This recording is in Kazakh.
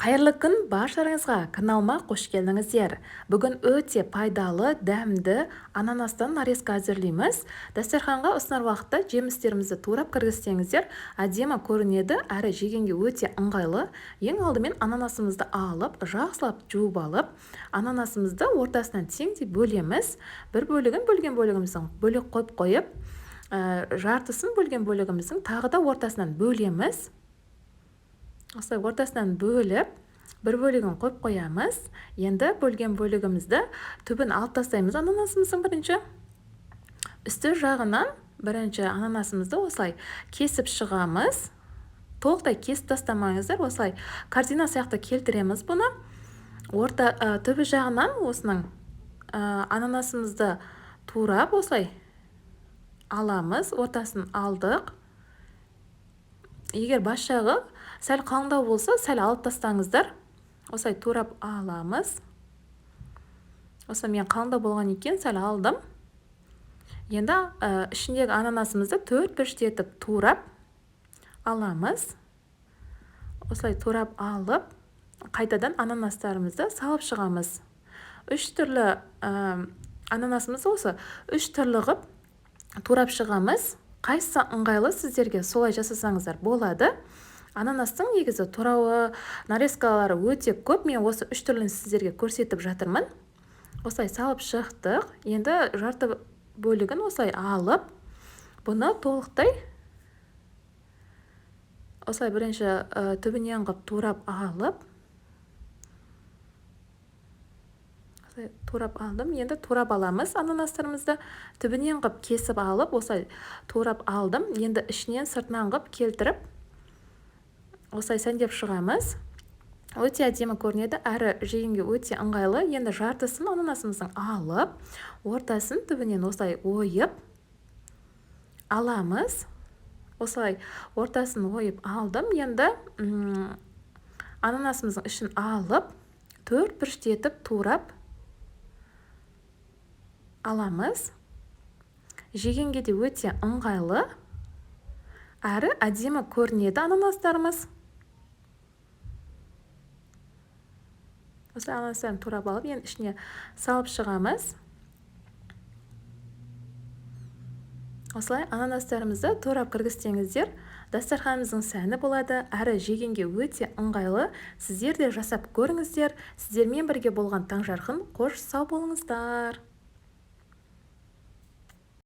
Қайырлы күн баршаларыңызға, каналыма қош келдіңіздер. Бүгін өте пайдалы, дәмді ананастан нарезка әзірлейміз. Дастарханға ұсынар уақытта жемістерімізді турап кіргізсеңіздер, әдемі көрінеді, әрі жегенге өте ыңғайлы. Ең алдымен ананасымызды алып, жақсылап жуып алып, ананасымызды ортасынан теңдей бөлеміз. Бір бөлігін бөлген бөлігіміздің бөлек қойып, жартысын бөлген бөлігіміздің тағы да ортасынан бөлеміз. Осылай ортасынан бөліп, бір бөлігін қойып қоямыз. Енді бөлген бөлігімізді түбін алып тастаймыз ананасымыздың бірінші. Үсті жағынан бірінші ананасымызды осылай кесіп шығамыз. Толықтай кесіп тастамаңыздар, осылай картина сияқты келтіреміз бұны. Түбі жағынан осының ананасымызды турап осылай аламыз. Ортасын алдық. Егер бас жағы сәл қалыңдау болса, сәл алып тастаңыздар. Осылай турап аламыз. Осылай мен қалыңдау болған екен, сәл алдым. Енді ішіндегі ананасымызды 4-5 етіп турап аламыз. Осылай турап алып, қайтадан ананастарымызды салып шығамыз. 3 түрлі ананасымыз осы 3 түрлі ғып турап шығамыз. Қайсысы ыңғайлы сіздерге солай жасасаңыздар болады. Ананастың негізі турауы, нарезкалары өте көп. Мен осы 3 түрлін сіздерге көрсетіп жатырмын. Осылай салып шықтық. Енді жарты бөлігін осылай алып, бұны толықтай осылай бірінші түбінен ғып турап алып, турап алдым. Енді турап аламыз ананастарымызды. Түбінен ғып кесіп алып, осылай турап алдым. Енді ішінен сыртынан ғып келтіріп, осылай сәндеп шығамыз. Өте әдемі көрінеді, әрі жегенге өте ыңғайлы. Енді жартысын ананасымыздың алып, ортасын түбінен осылай ойып аламыз. Осылай ортасын ойып алдым. Енді ананасымыздың ішін алып, 4-1 етіп турап аламыз. Жегенге де өте ыңғайлы, әрі әдемі көрінеді ананастарымыз. Осылай ананастарын турап алып, енді ішіне салып шығамыз. Осылай ананастарымызды турап кіргізсеңіздер, дастарханымыздың сәні болады, әрі жегенге өте ыңғайлы. Сіздер де жасап көріңіздер. Сіздермен бірге болған Таңжарқын. Қош сау болыңыздар.